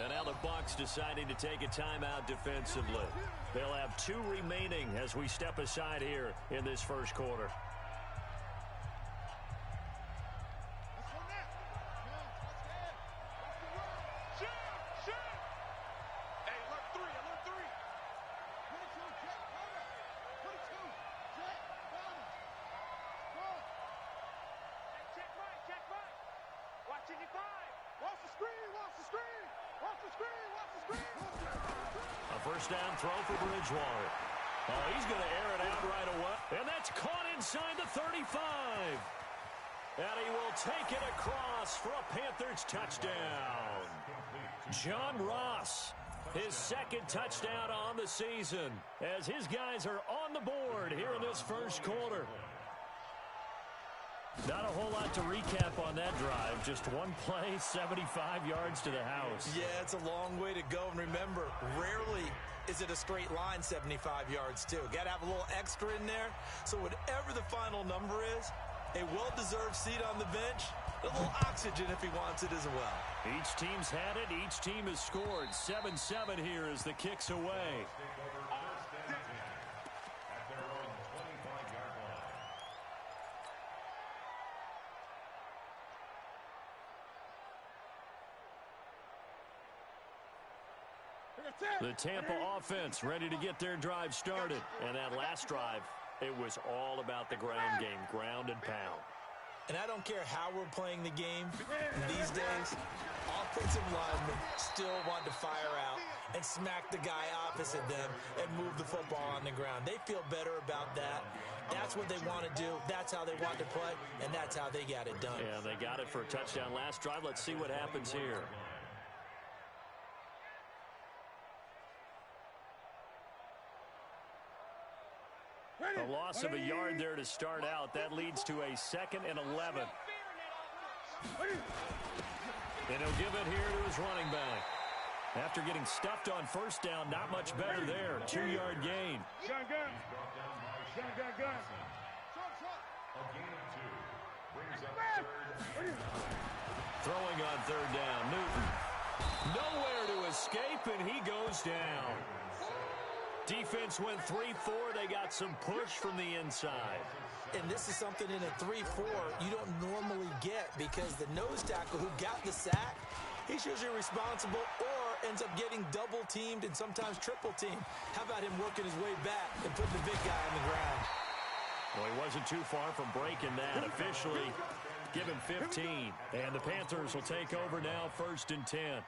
And now the Bucs deciding to take a timeout defensively. They'll have 2 remaining as we step aside here in this first quarter. A first down throw for Bridgewater. Oh, he's going to air it out right away. And that's caught inside the 35. And he will take it across for a Panthers touchdown. John Ross, his second touchdown on the season, as his guys are on the board here in this first quarter. Not a whole lot to recap on that drive. Just one play, 75 yards to the house. Yeah, it's a long way to go. And remember, rarely is it a straight line 75 yards, too. Got to have a little extra in there. So whatever the final number is, a well-deserved seat on the bench, a little oxygen if he wants it as well. Each team's had it. Each team has scored. 7-7 here as the kick's away. The Tampa offense ready to get their drive started. And that last drive, it was all about the ground game, ground and pound. And I don't care how we're playing the game these days, offensive linemen still want to fire out and smack the guy opposite them and move the football on the ground. They feel better about that. That's what they want to do. That's how they want to play, and that's how they got it done. Yeah, they got it for a touchdown last drive. Let's see what happens here. A loss of a yard there to start out. That leads to a 2nd and 11. And he'll give it here to his running back. After getting stuffed on first down, not much better there. 2-yard gain. Gun. Throwing on 3rd down. Newton. Nowhere to escape, and he goes down. Defense went 3-4. They got some push from the inside. And this is something in a 3-4 you don't normally get, because the nose tackle who got the sack, he's usually responsible or ends up getting double-teamed and sometimes triple-teamed. How about him working his way back and putting the big guy on the ground? Well, he wasn't too far from breaking that. Officially, give him 15. And the Panthers will take over now, 1st and 10.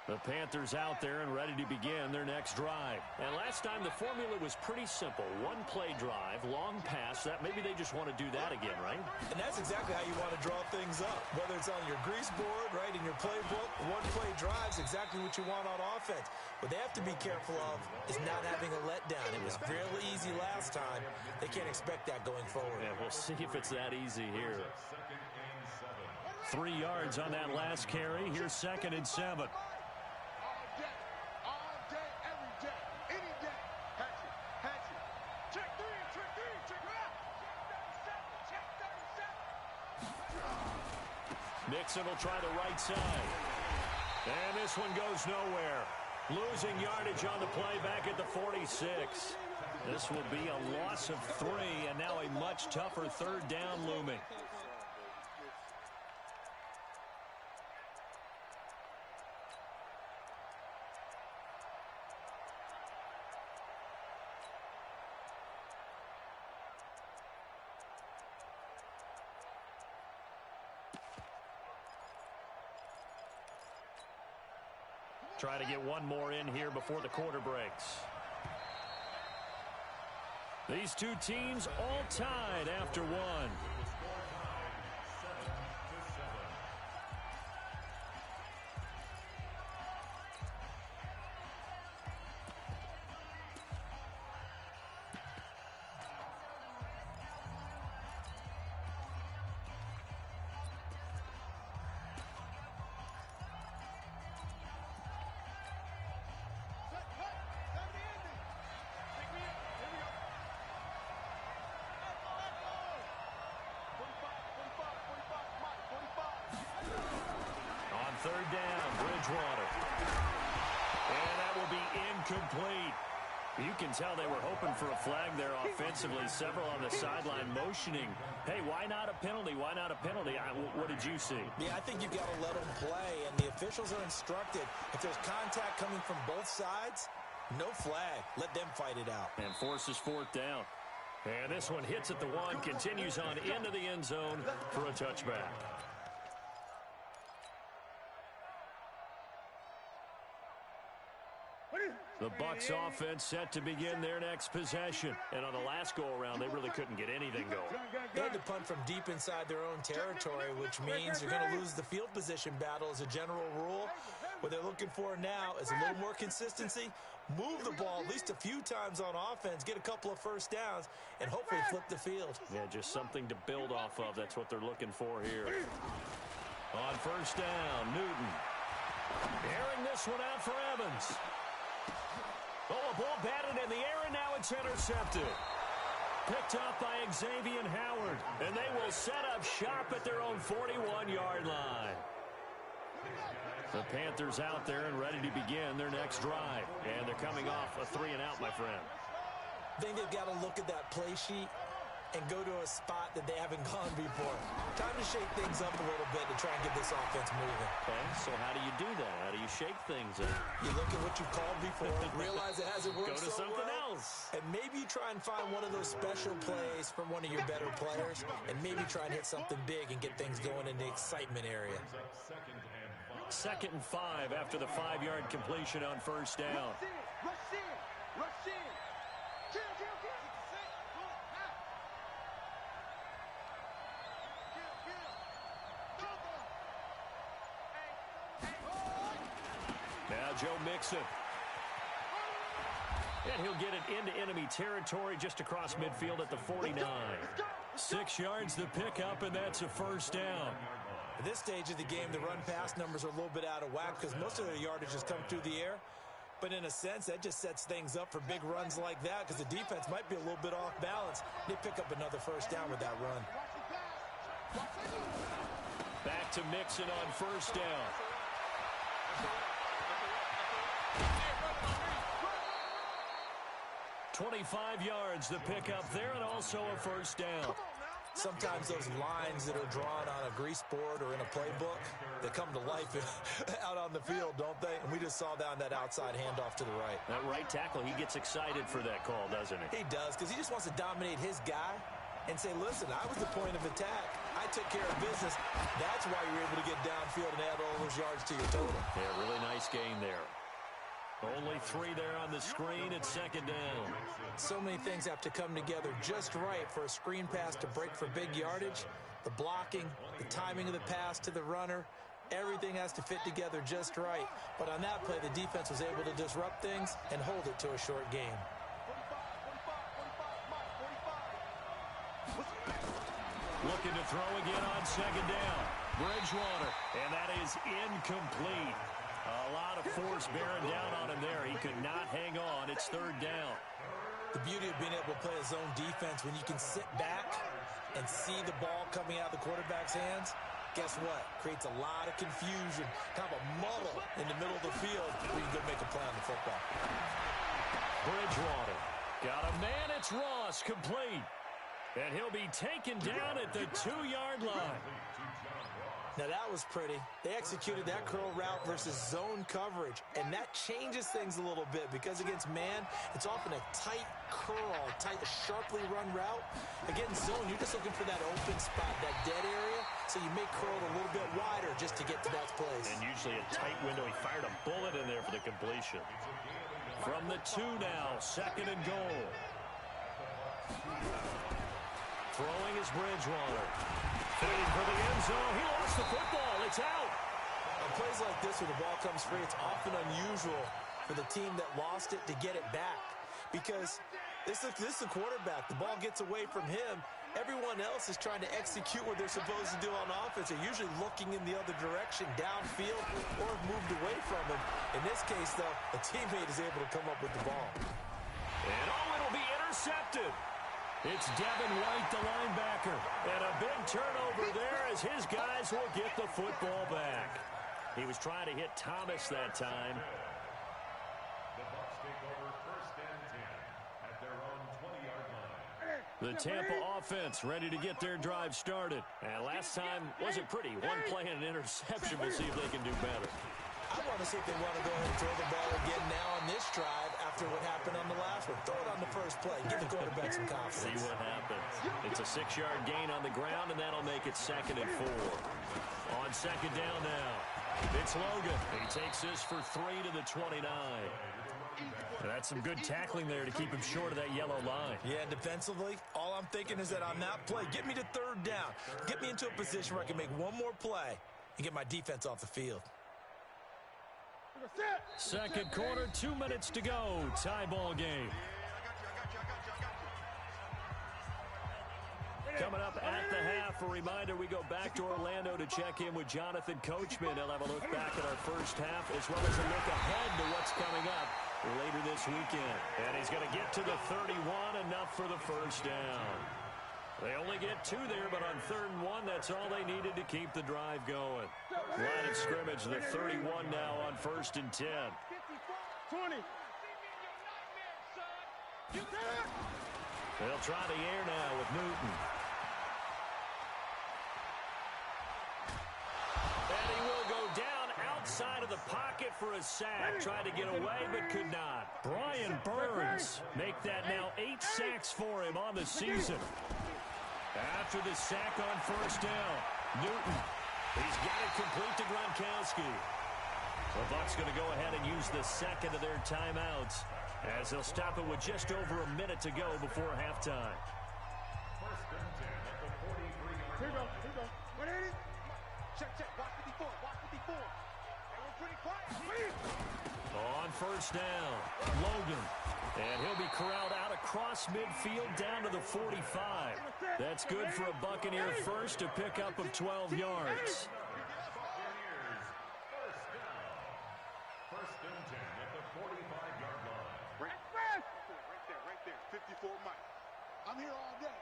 The Panthers out there and ready to begin their next drive. And last time the formula was pretty simple. 1-play drive, long pass. That maybe they just want to do that again, right? And that's exactly how you want to draw things up. Whether it's on your grease board, right, in your playbook, 1-play drives, exactly what you want on offense. What they have to be careful of is not having a letdown. It was fairly easy last time. They can't expect that going forward. Yeah, we'll see if it's that easy here. 3 yards on that last carry. Here's 2nd and 7. Nixon will try the right side. And this one goes nowhere. Losing yardage on the play back at the 46. This will be a loss of 3, and now a much tougher 3rd down looming. Try to get one more in here before the quarter breaks. These two teams all tied after one. third down, Bridgewater. And that will be incomplete. You can tell they were hoping for a flag there offensively. Several on the sideline motioning, hey, why not a penalty? Why not a penalty? What did you see? Yeah, I think you've got to let them play, and the officials are instructed. If there's contact coming from both sides, no flag. Let them fight it out. And forces fourth down. And this one hits at the one, continues on into the end zone for a touchback. The Bucs offense set to begin their next possession. And on the last go-around, they really couldn't get anything going. They had to punt from deep inside their own territory, which means you're going to lose the field position battle as a general rule. What they're looking for now is a little more consistency, move the ball at least a few times on offense, get a couple of first downs, and hopefully flip the field. Yeah, just something to build off of. That's what they're looking for here. On first down, Newton. Airing this one out for Evans. Oh, a ball batted in the air, and now it's intercepted. Picked up by Xavier Howard, and they will set up shop at their own 41-yard line. The Panthers out there and ready to begin their next drive. And they're coming off a 3-and-out, my friend. I think they've got to look at that play sheet and go to a spot that they haven't gone before. Time to shake things up a little bit to try and get this offense moving. Okay, so how do you do that? How do you shake things up? You look at what you've called before, realize it hasn't worked Go to so something well, else. and maybe you try and find one of those special plays from one of your better players, and maybe try and hit something big and get things going in the excitement area. 2nd and 5 after the 5-yard completion on first down. Rush in. Kill. Now Joe Mixon. And he'll get it into enemy territory just across midfield at the 49. 6 yards the pickup, and that's a first down. At this stage of the game, the run-pass numbers are a little bit out of whack because most of their yardage has come through the air. But in a sense, that just sets things up for big runs like that because the defense might be a little bit off balance. They pick up another first down with that run. Back to Mixon on first down. "25 yards the pickup there, and also a first down." Sometimes those lines that are drawn on a grease board or in a playbook, they come to life out on the field, don't they? And we just saw down that outside handoff to the right. That right tackle, he gets excited for that call, doesn't he? He does, because he just wants to dominate his guy and say, listen, I was the point of attack. I took care of business. That's why you're able to get downfield and add all those yards to your total. Yeah, really nice gain there. Only 3 there on the screen at 2nd down. So many things have to come together just right for a screen pass to break for big yardage. The blocking, the timing of the pass to the runner, everything has to fit together just right. But on that play, the defense was able to disrupt things and hold it to a short game. Looking to throw again on 2nd down. Bridgewater, and that is incomplete. A lot of force bearing down on him there. He could not hang on. It's 3rd down. The beauty of being able to play a zone defense when you can sit back and see the ball coming out of the quarterback's hands, guess what? Creates a lot of confusion, kind of a muddle in the middle of the field where you can go make a play on the football. Bridgewater got a man. It's Ross, complete. And he'll be taken down at the 2-yard line. Now, that was pretty. They executed that curl route versus zone coverage, and that changes things a little bit because against man, it's often a tight curl, tight, sharply run route. Against zone, you're just looking for that open spot, that dead area, so you may curl it a little bit wider just to get to that place. And usually a tight window. He fired a bullet in there for the completion. From the 2 now, 2nd and goal. Throwing is Bridgewater. Fading for the end zone. He lost the football. It's out. On plays like this where the ball comes free, it's often unusual for the team that lost it to get it back. Because this is the quarterback. The ball gets away from him. Everyone else is trying to execute what they're supposed to do on offense. They're usually looking in the other direction, downfield, or have moved away from him. In this case, though, a teammate is able to come up with the ball. And it'll be intercepted. It's Devin White, the linebacker. And a big turnover there as his guys will get the football back. He was trying to hit Thomas that time. The Bucs take over 1st and 10 at their own 20-yard line. The Tampa offense ready to get their drive started. And last time wasn't pretty. One play and an interception. We'll see if they can do better. I want to see if they want to go ahead and throw the ball again now on this drive after what happened on the last one. Throw it on the first play. Give the quarterback some confidence. See what happens. It's a 6-yard gain on the ground, and that'll make it 2nd and 4. On 2nd down now, it's Logan. He takes this for 3 to the 29. And that's some good tackling there to keep him short of that yellow line. Yeah, defensively, all I'm thinking is that on that play, get me to 3rd down. Get me into a position where I can make one more play and get my defense off the field. 2nd quarter, 2 minutes to go. Tie ball game. Coming up at the half, a reminder, we go back to Orlando to check in with Jonathan Coachman. He'll have a look back at our first half as well as a look ahead to what's coming up later this weekend. And he's going to get to the 31, enough for the first down. They only get 2 there, but on 3rd and 1, that's all they needed to keep the drive going. Line of scrimmage, the 31 now on 1st and 10. 20. They'll try the air now with Newton. And he will go down outside of the pocket for a sack. Tried to get away, but could not. Brian Burns make that now 8 sacks for him on the season. After the sack on 1st down, Newton, he's got it complete to Gronkowski. The Bucs going to go ahead and use the 2nd of their timeouts as they'll stop it with just over a minute to go before halftime. 1st and 10 at the 43-yard Here line. you go. 180. Check. Watch 54. Watch 54. They were pretty quiet. On 1st down, Logan. And he'll be corralled out across midfield down to the 45. That's good for a Buccaneer first, a pickup of 12 yards. Buccaneers, 1st down. 1st and 10 at the 45-yard line. Right there. 54 Mike. I'm here all day.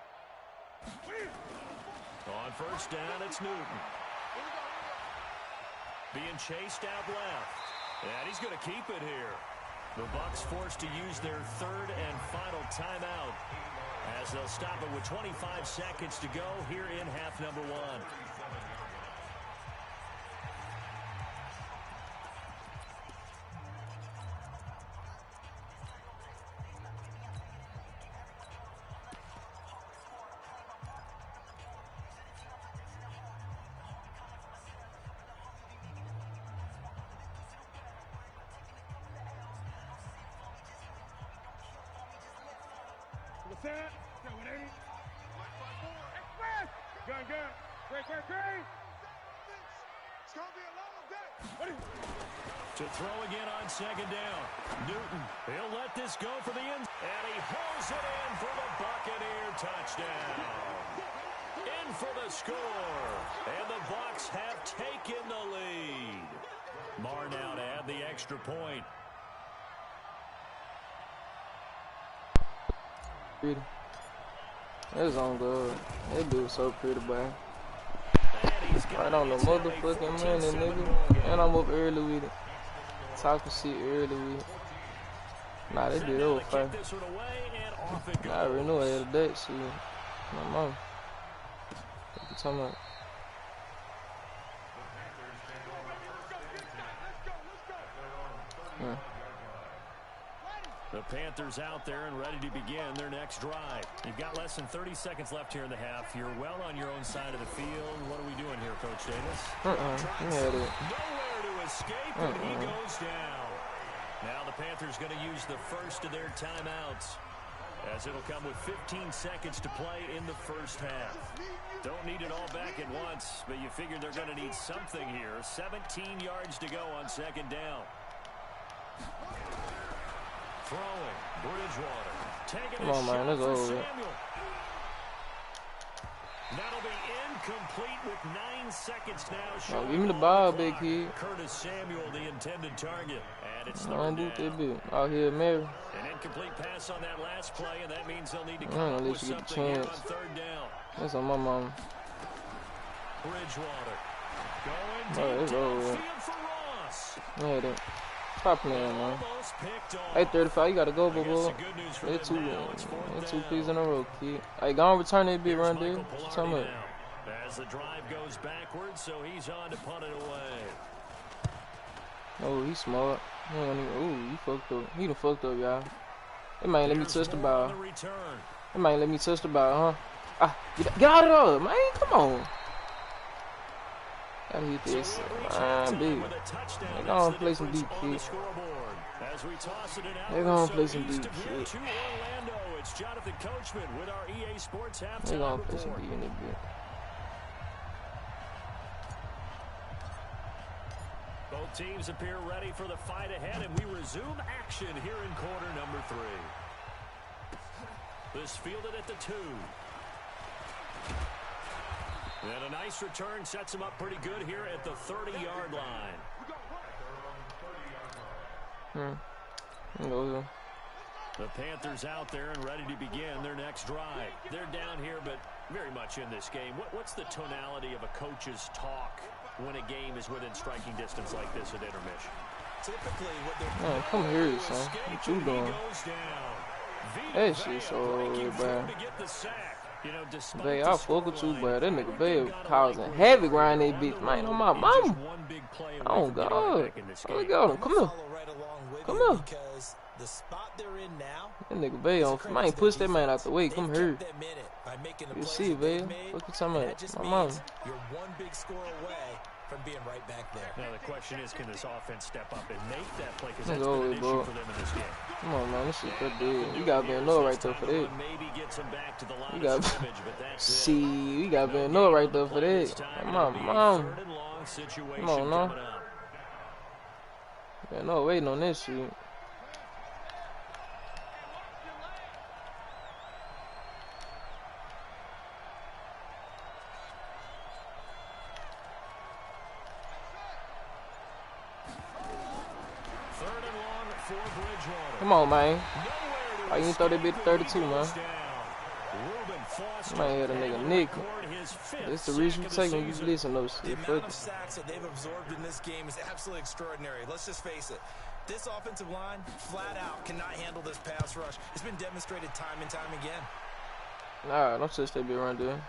On 1st down, it's Newton. Being chased out left. And he's going to keep it here. The Bucs forced to use their 3rd and final timeout as they'll stop it with 25 seconds to go here in half number 1. Set. 180. Express. Gun. Great. It's going to be a long day. To throw again on 2nd down. Newton, he'll let this go for the end. And he hauls it in for the Buccaneer touchdown. In for the score. And the Bucs have taken the lead. Marr now to add the extra point. Pretty. It's on good. That dude so pretty, boy. Right on the motherfucking money, nigga. And I'm up early with it. Talking shit early with it. Nah, they did over fine. I already know I had that shit. My mom. What you talking about? Yeah. The Panthers out there and ready to begin their next drive. You've got less than 30 seconds left here in the half. You're well on your own side of the field. What are we doing here, Coach Davis? You had it. Nowhere to escape, and he goes down. Now the Panthers going to use the first of their timeouts, as it'll come with 15 seconds to play in the first half. Don't need it all back at once, but you figure they're going to need something here. 17 yards to go on 2nd down. Throwing, Bridgewater. Taking a shot for Samuel. That'll be incomplete with 9 seconds now. Give me the ball, big kid. Curtis Samuel, the intended target. And it's I don't do third that down. bit. Out here, Mary. An incomplete pass on that last play, and that means they'll need to I come don't up know, with at least you get the something here on chance. 3rd down. That's on my mama. Bridgewater going Oh, deep it's over. downfield for Yeah, that. Stop playing, man. 8:35, you gotta go, boo. They're two plays in a row, kid. Hey, go on, return that bit right there. What you talking about? As the drive goes backwards, so he's on to punt it away. Oh, he's smart. Ooh, he fucked up. He done fucked up, y'all. They might let me touch the ball. They might let me touch the ball, huh? Ah, get out of there, man. Come on. Gotta hit this. Man, big. They gonna play some deep, kid. They gonna play some deep, kid. They gonna play some deep in this bit. Both teams appear ready for the fight ahead, and we resume action here in quarter number 3. This fielded at the 2. And a nice return sets him up pretty good here at the 30-yard line. The Panthers out there and ready to begin their next drive. They're down here, but very much in this game. What's the tonality of a coach's talk when a game is within striking distance like this at intermission? Typically, what they're man, come here, son. What you doing? That shit so bad. Bay, I fuck with you, but that nigga Bay causing havoc around that bitch, man. On my mama. Oh, God. Look at him. Come here. Come here. The spot they're in now, that nigga Bay on. Man, push that man out the way. Come here. You see, Bay. What you talking about? My mama. You're one big score away from being right back there. Now the question is, can this offense step up and make that play? Because that's been an issue for them in this game. Come on, man. This shit that big. You gotta be in love right there for that. You gotta see. You gotta be in love right there for that. Come on, mom. Come on, no. Yeah, no waiting on this shit. Come on, man. Why you didn't throw that bit 32, man? Man, had a nigga nickel. That's the reason you take when you listen to those shit. The amount of sacks that they've absorbed in this game is absolutely extraordinary. Let's just face it. This offensive line, flat out, cannot handle this pass rush. It's been demonstrated time and time again. Nah, don't touch that bit right there.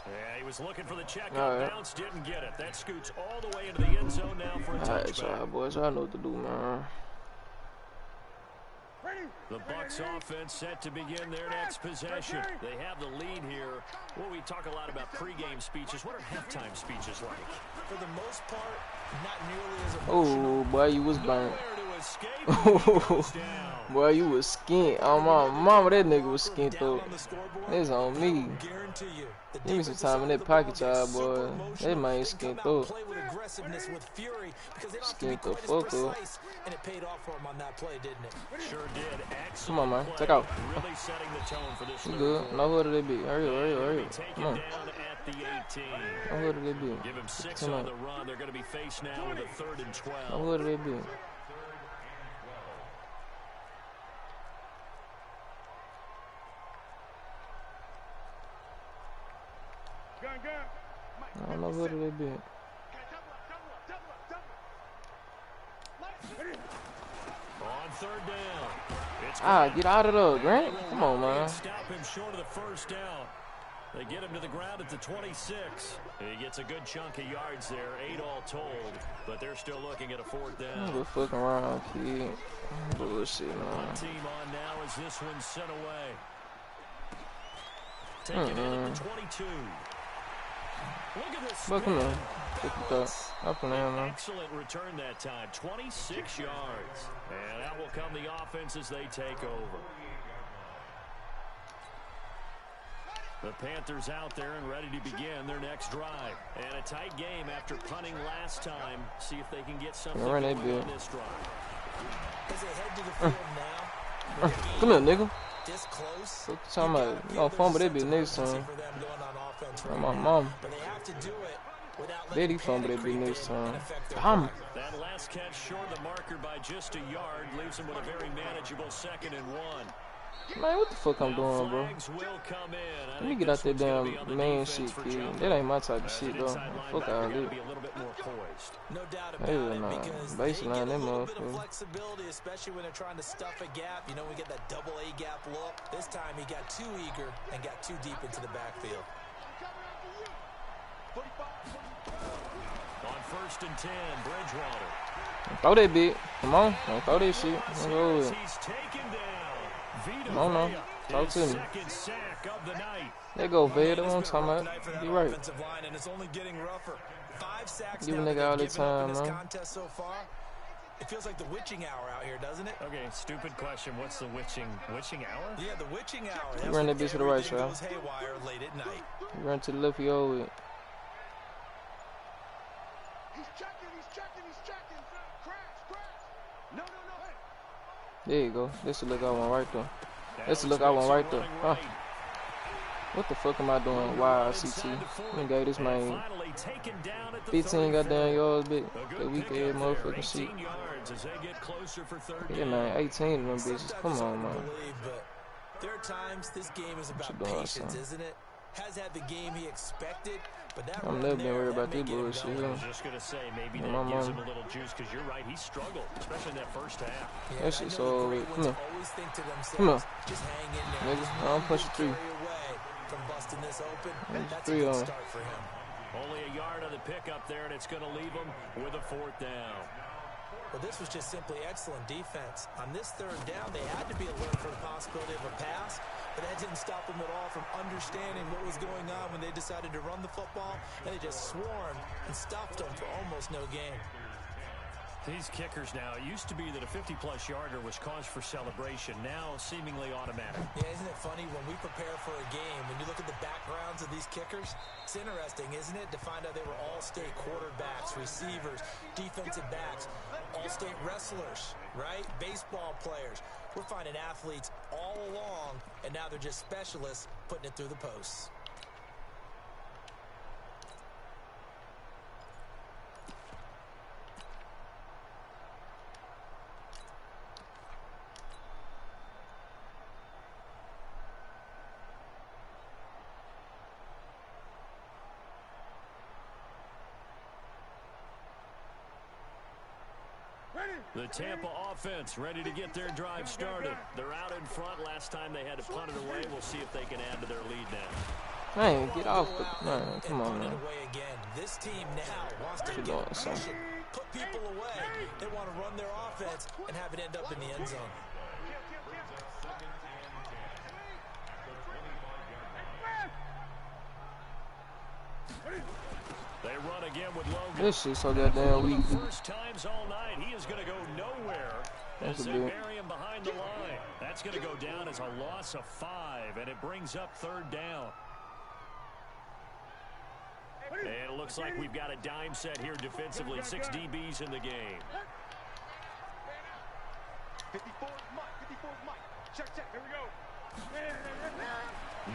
Yeah, he was looking for the check. Bounce, didn't get it. That scoots all the way into the end zone now for a touchback. All right, boys. I know what to do, man. The Bucs offense set to begin their next possession. They have the lead here. Well, we talk a lot about pregame speeches. What are halftime speeches like? For the most part, not nearly as emotional. Oh, boy, you was burnt. Boy, you was skint. Oh, my mama, that nigga was skint, though. It's on me. Give me some time in that pocket, child, boy. That man skint, though. Skint the fuck up. And it paid off for him on that play, didn't it? Sure did. Come on, man. Take out. Really setting the tone for this. You good? No, who did they beat? Hurry up. Come on. No, who did they beat? Give him 6 on the run. They're going to be faced now with a 3rd and 12. No, who did they beat? I don't know who did they beat. On 3rd down. Get out of there, Grant. Come on, man. Stop him short of the 1st down. They get him to the ground at the 26. He gets a good chunk of yards there, 8 all told, but they're still looking at a 4th down. We're fucking around, kid. Bullshit, man. Team on now as this one's sent away. Taking it at the 22. Look at this. But come on. Up and down, man. Excellent return that time. 26 yards. And that will come the offense as they take over. The Panthers out there and ready to begin their next drive. And a tight game after punting last time. See if they can get something going on this drive. As they head to the field now. Come here, nigga. This close. What you talking about? You gonna fumble that bitch next time. My mom. But they have to do it without letting he fumble that bitch next time. Bam. That last catch short of the marker by just a yard leaves him with a very manageable 2nd and 1. Man, what the fuck I'm doing, bro? Let me get out that damn man shit, kid. That ain't my type of shit, though. Fuck all that. No doubt about Hell it, nah. because they Baseline, get a that little bit of motherfucker. flexibility, especially when they're trying to stuff a gap. You know, we get that double A gap look. This time he got too eager and got too deep into the backfield. On 1st and 10, Bridgewater. Throw that bit. Come on. Don't throw that shit. Let's go with it. He's taken down. Come on, now. Talk to me. Second sack of the night. There go, Vader. That's what I'm talking Night about. for that You right. offensive line, and it's only getting rougher. 5 sacks Give a now nigga that all they've the given up in time, this man. contest so far. It feels like the witching hour out here, doesn't it? Okay, stupid question. What's the witching hour? Yeah, the witching hour. You That's run when that bitch to the right, everything Shaq. goes haywire late at night. You run to the left, you over it. He's checking. Crash. No. There you go. This the look I want right there. That's the look I want right there. Huh. What the fuck am I doing? Wow, CT. I gave this man 15 goddamn yards, big. That weak ass motherfucking shit. Yeah, man, 18 of them bitches. Come on, man. But there are times this game is about doing, patience, son? isn't it? Has had the game he expected, but that I'm run never been there, worried that about may this get him bullshit. going. I was just going to say, maybe Yeah, that my gives him mom. a little juice, because you're right, he struggled, especially in that first half. Yeah, That and shit's I know the so great lit. ones Come here. always think to themselves, Come here. just hang in there. Nigga, Just I don't one punch good you three. carry away from busting this open. There's That's a three good on. start for him. Only a yard on the pickup there, and it's going to leave him with a 4th down. Well, this was just simply excellent defense. On this 3rd down, they had to be alert for the possibility of a pass, but that didn't stop them at all from understanding what was going on when they decided to run the football, and they just swarmed and stuffed them for almost no gain. These kickers now, it used to be that a 50-plus yarder was cause for celebration, now seemingly automatic. Yeah, isn't it funny when we prepare for a game, when you look at the backgrounds of these kickers, it's interesting, isn't it, to find out they were all-state quarterbacks, receivers, defensive backs, all-state wrestlers, right? Baseball players. We're finding athletes all along, and now they're just specialists putting it through the posts. The Tampa offense ready to get their drive started. They're out in front. Last time they had to punt it away. We'll see if they can add to their lead now. Man, get off the... Man, come on, man. This team now wants to Keep get going, pressure, son. put people away. They want to run their offense and have it end up in the end zone. They run again with Logan. This shit so goddamn weak. First times all night. He is going to go nowhere as That's a they bit. bury him behind the line. That's going to go down as a loss of 5, and it brings up 3rd down. And it looks like we've got a dime set here defensively. 6 DBs in the game. 54 is Mike. Check. Here we go.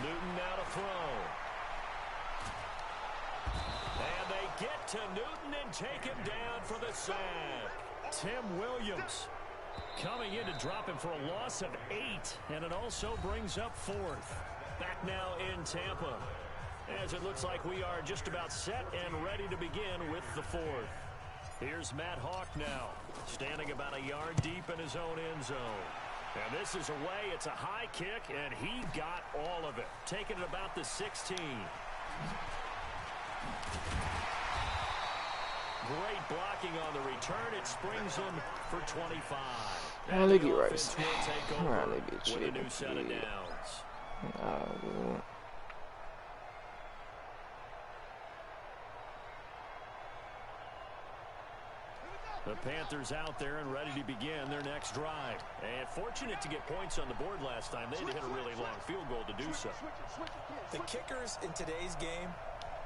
Newton now to throw. And they get to Newton and take him down for the sack. Tim Williams coming in to drop him for a loss of 8, and it also brings up 4th. Back now in Tampa, as it looks like we are just about set and ready to begin with the 4th. Here's Matt Hawk now, standing about a yard deep in his own end zone. And this is away. It's a high kick, and he got all of it, taking it about the 16. Great blocking on the return. It springs him for 25. Man, look at The Rice. offense will take Man, over look at with a shit. new set of downs. Dude. The Panthers out there and ready to begin their next drive. And fortunate to get points on the board last time. They had to hit a really long field goal to do so. The kickers in today's game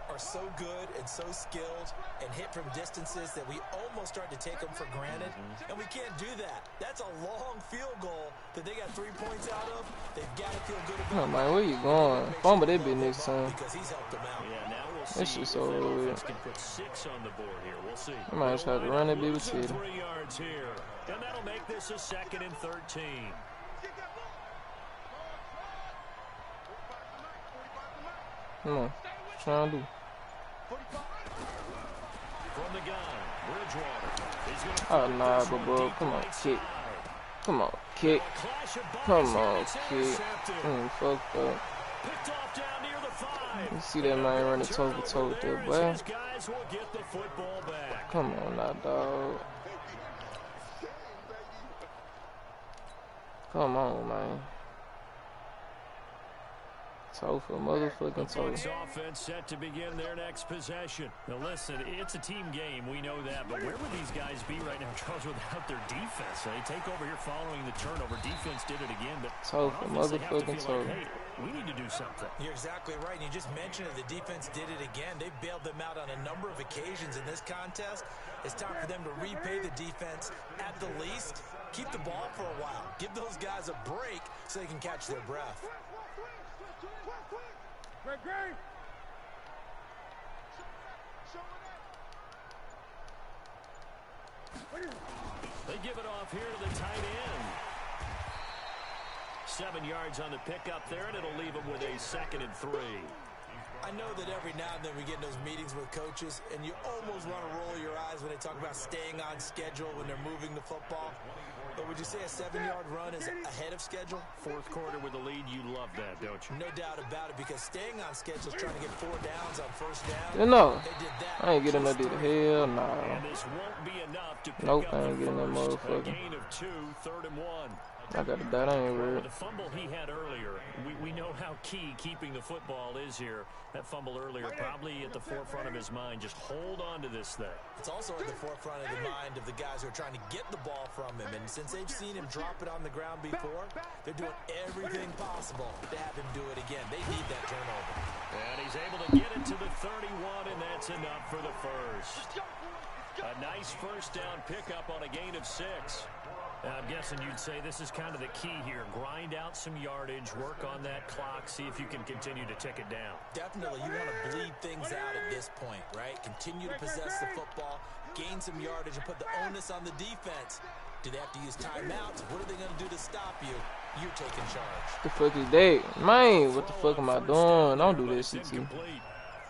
are so good and so skilled and hit from distances that we almost start to take them for granted. And we can't do that. That's a long field goal that they got 3 points out of. They've got to feel good about Oh, man, where you going? Fumble that bitch next time. because he's helped them out. Yeah, now we'll This see shit if so that weird. offense can put 6 on the board here. We'll see. I might try to run that bitch with Losing Fytb. 3 yards here. And that'll make this a 2nd and 13. Come on. What you trying to do? From the gun, Bridgewater. He's gonna Oh, throw nah, this but one bro. deep Come on, right kick. side. Come on, kick. A clash of bodies Come here, on, it's kick. intercepted. Fucked up. Picked off down near the 5. You see that man running toe for toe with that, boy. His guys will get the football back. Come on now, dog. Come on, man. Toe for motherfucking toe. Bucs offense set to begin their next possession. Now listen, it's a team game. We know that. But where would these guys be right now, Charles, without their defense? They take over here following the turnover. Defense did it again. But Toe for motherfucking toe. Like, hey, we need to do something. You're exactly right. And you just mentioned it. The defense did it again. They bailed them out on a number of occasions in this contest. It's time for them to repay the defense at the least. Keep the ball for a while. Give those guys a break so they can catch their breath. They give it off here to the tight end. 7 yards on the pickup there, and it'll leave them with a 2nd and 3. I know that every now and then we get in those meetings with coaches, and you almost want to roll your eyes when they talk about staying on schedule when they're moving the football. But would you say a 7-yard run is ahead of schedule? 4th quarter with the lead, you love that, don't you? No doubt about it, because staying on schedule is trying to get 4 downs on 1st down. You know, They did that. I ain't getting that dude. Hell no. And this won't be enough to pick Nope, up I ain't the getting that first. motherfucker. A gain of 2, 3rd and 1. I got that. I ain't worried. The fumble he had earlier, we know how key keeping the football is here. That fumble earlier probably at the forefront of his mind. Just hold on to this thing. It's also at the forefront of the mind of the guys who are trying to get the ball from him. And since they've seen him drop it on the ground before, they're doing everything possible to have him do it again. They need that turnover. And he's able to get it to the 31, and that's enough for the first. A nice first down pickup on a gain of 6. I'm guessing you'd say this is kind of the key here. Grind out some yardage, work on that clock, see if you can continue to tick it down. Definitely, you want to bleed things out at this point, right? Continue to possess the football, gain some yardage, and put the onus on the defense. Do they have to use timeouts? What are they going to do to stop you? You're taking charge. The fuck is that? Man, what the fuck am I doing? Don't do that, CT.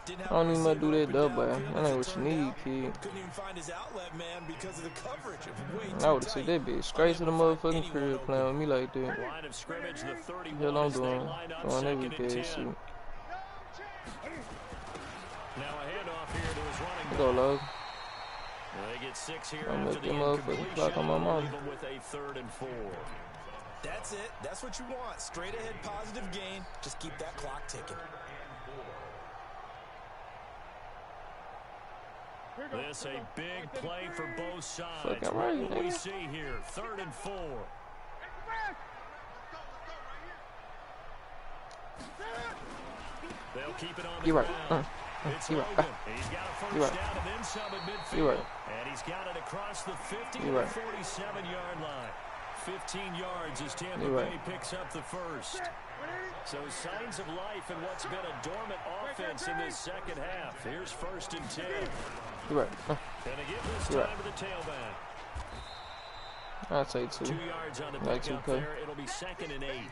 I don't even want to do that, though, boy. That ain't what you need, kid. Couldn't even find his outlet, man, because of the coverage. I would have took that bitch straight to the motherfucking crib playing with me like that. Line of scrimmage, the 31 Hell, I'm as they doing line up that 2nd weak and ass 10. shit. Now a handoff here to his running back. Go, love. They get 6 here I'll after make the them motherfucking clock on my incompletion. mom. Leave them with a 3rd and 4. That's it. That's what you want. Straight ahead positive gain. Just keep that clock ticking. This a big play for both sides. Fucking What right, will we nigga. see here? 3rd and 4. They'll keep it on the You right. ground. It's You Logan. right. He's got a first You right. down and then some at midfield. You right. And he's got it across the 50 You to the right. 47-yard line. 15 yards as Tampa You Bay right. picks up the first. So signs of life in what's been a dormant offense in this second half. Here's 1st and 10. You right. And they give this You time right. to the tailback. I'll take 2. 2 yards on the Like pickup 2K. there. It'll be 2nd and 8.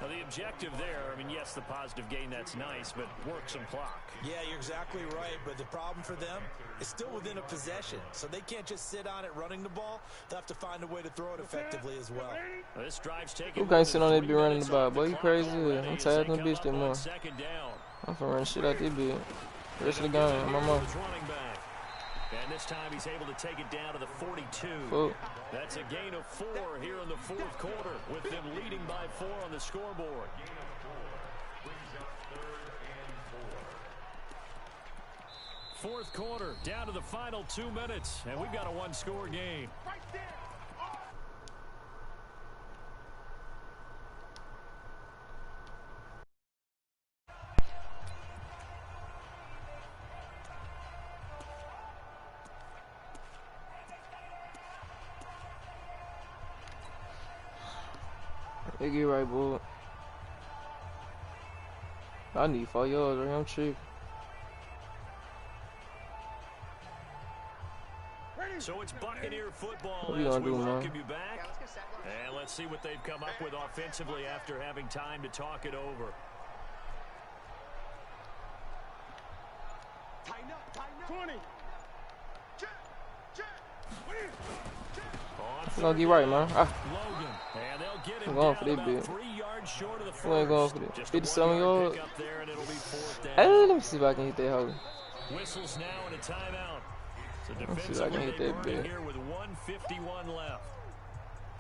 Now, the objective there, I mean, yes, the positive gain, that's nice, but work some clock. Yeah, you're exactly right, but the problem for them is still within a possession, so they can't just sit on it running the ball. They'll have to find a way to throw it effectively as well. Now, this drive's taken. Who can't sit on that be running the ball? Boy, you crazy? I'm tired of them bitch that more. 2nd down. I'm finna run shit out this bitch. Rest of the game, my mom. Running back. And this time he's able to take it down to the 42. Fuck. That's a gain of 4 here in the 4th quarter, with them leading by 4 on the scoreboard. Fourth quarter, down to the final 2 minutes, and we've got a 1-score game. They get right, boy. I need 4 yards right. I'm tripping. So it's Buccaneer football What we as gonna we do, man? welcome you back. And let's see what they've come up with offensively after having time to talk it over. We're gonna get right, man. Logan. And they'll get him going for down that about bit. 3 yards short of the first. We ain't going for that. Just 57 a 1-yard yards. pickup there, and it'll be 4th down. Hey, let me see if I can hit that hoe. Whistles now in a timeout. So Let's see if I can hit that bit. here with 1:51 left.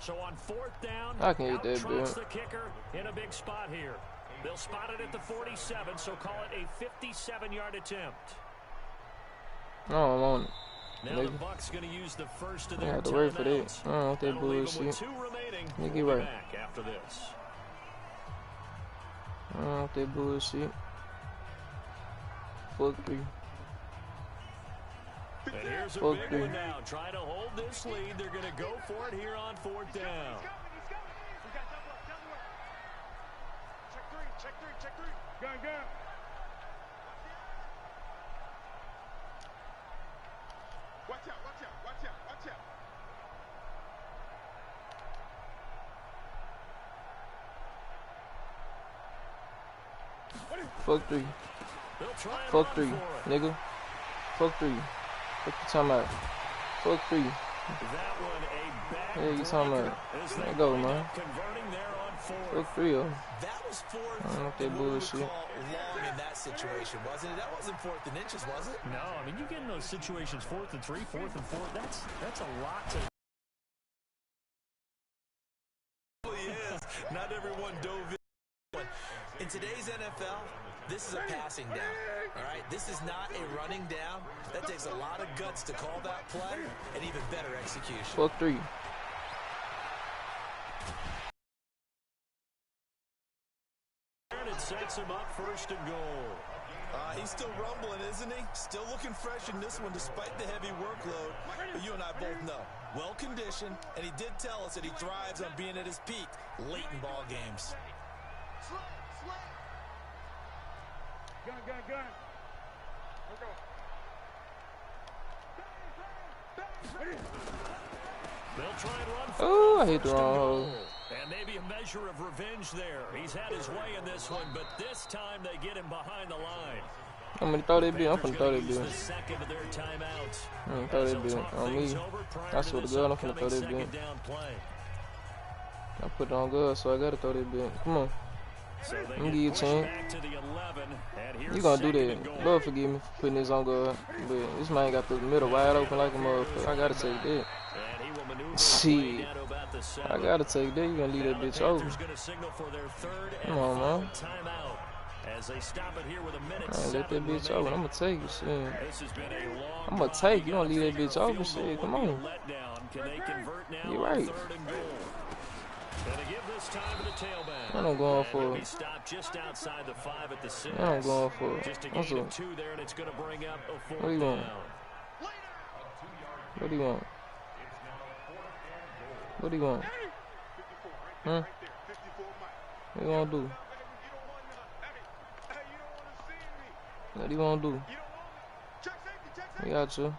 So on 4th down, I can hit that out-trots bit. the kicker in a big spot here. They'll spot it at the 47, so call it a 57-yard attempt. No, I'm on it. Now Maybe. the Bucs going to use the first of I their have to wait for that. timeouts. I don't want that That'll leave them with bullshit. 2 remaining. Nigga, We'll be right. back after this. I don't want that bullshit. Fuck 3. And here's a Fuck big 3. one now. Trying to hold this lead. They're going to go for it here on 4th down. Check three. Gun. Watch out. Fuck 3. They'll try and Fuck run 3. for it. Nigga. Fuck 3. Fuck you talking about? Fuck 3. That one a back Yeah, you talking about? as Let they go, wind man. up converting there on 4th. Fuck 3, yo. That was 4th. I don't know if that and what we would bullshit. call long in that situation, wasn't it? That wasn't 4th and inches, was it? No, I mean, you get in those situations 4th and 3, 4th and 4. That's a lot to. It really is. Not everyone dove in. In today's NFL, this is a passing down. All right, this is not a running down. That takes a lot of guts to call that play, and even better execution. Fuck 3. And it sets him up 1st and goal. He's still rumbling, isn't he? Still looking fresh in this one despite the heavy workload. But you and I both know, well-conditioned, and he did tell us that he thrives on being at his peak late in ball games. Gun. They'll try and run for Oh, I it. hit the 1st and wrong goal. hole. And maybe a measure of revenge there. He's had his way in this one, but this time they get him behind the line. I'm gonna throw that bit. I'm finna throw that Use bit. the second of their timeouts. I'm gonna throw As that they'll bit talk on things me. over prior I to swear to this God, I'm finna upcoming throw that second bit. down play. I put it on God, so I gotta throw that bit. Come on. So they Let me get give you a pushed chance. back to the 11, and here's You gonna do 2nd and that. goal. Lord forgive me for putting this on God. But this man got the middle wide open like a motherfucker. I gotta take that. And he will maneuver Shit. his way down to about the 7. I gotta take that. You gonna leave that Now the bitch over. Panthers gonna signal for their 3rd and Come on, final man. timeout as they stop it here with a minute Man, let 7 that bitch remaining. over. I'm gonna take it. Shit. This has been a long I'm gonna drive. take. You gotta gonna leave that figure bitch a over. field Shit, goal come would be a on. letdown. Can they convert now You on right. 3rd and goal? Gonna give this time to the tailback. Man, I'm going And for he'll it. be stopped just outside the 5 at the 6. Man, I'm going for it. Just a What's gain up? of 2 there, and it's gonna bring up a 4th What do you want? down. What do you want? What do you want? Huh? What you wanna do? What do you wanna do? We got you.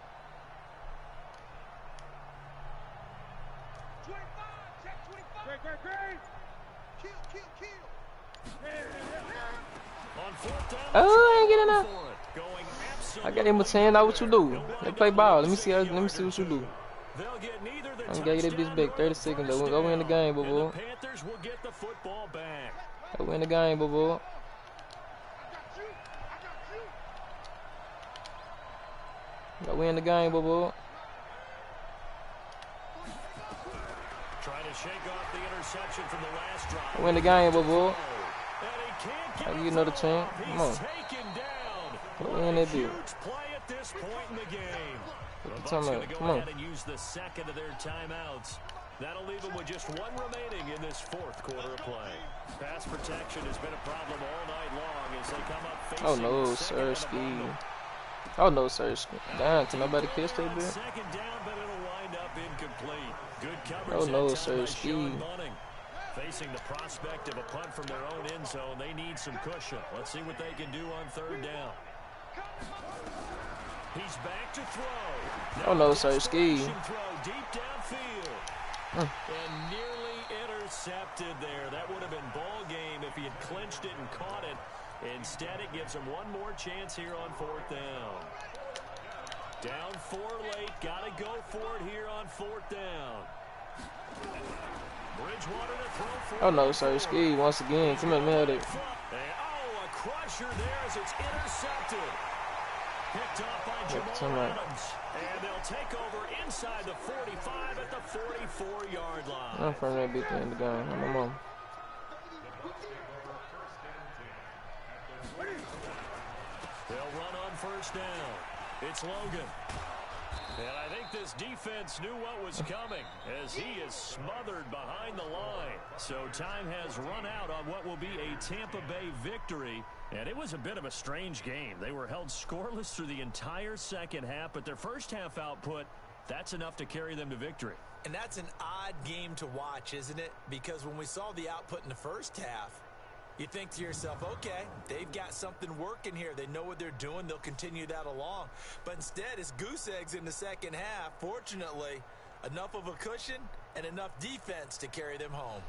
On 4th down, Oh, I ain't getting enough. for it. Going I got him a 10. Now what you do? Let's play ball. Let me see what you do. They'll get neither the I'm gonna get that bitch touchdown back. nor 30 the seconds. first Go win the game, down. boo. And the Panthers will get the football back. Go win the game, boo. Go win the game, boo. Trying to shake off the interception from the last drive. Win the game, boo. And he can't get I'll give you it another off. chance. He's Come on. taken down. Go What win a that huge bitch. play at this point in the game. What The you Bucs talking going about? to go Come on. ahead and use the second of their timeouts. That'll leave them with just 1 remaining in this 4th quarter of play. Pass protection has been a problem all night long as they come up facing Oh no, second and a Sirski. bundle. Oh no, Sirski. Damn, can nobody catch that bitch? Second down, but it'll wind up incomplete. Good coverage Oh no, that time by Sirski. Sean Bunning. Facing the prospect of a punt from their own end zone, they need some cushion. Let's see what they can do on 3rd down. He's back to throw. Oh no, Sirski. Throw deep downfield. And nearly intercepted there. That would have been ball game if he had clinched it and caught it. Instead, it gives him one more chance here on 4th down. Down 4 late. Got to go for it here on 4th down. Bridgewater to throw for. Oh no, sorry, Ski once again. Too much mad at. A crusher there as it's intercepted. Picked off by Jamal Adams. And they'll take over inside the 45 at the 44-yard line. I'm from that big end of the game. My mom. They'll run on 1st down. It's Logan. And I think this defense knew what was coming as he is smothered behind the line. So time has run out on what will be a Tampa Bay victory. And it was a bit of a strange game. They were held scoreless through the entire second half, but their first half output, that's enough to carry them to victory. And that's an odd game to watch, isn't it? Because when we saw the output in the first half, you think to yourself, okay, they've got something working here. They know what they're doing. They'll continue that along. But instead, it's goose eggs in the second half. Fortunately, enough of a cushion and enough defense to carry them home.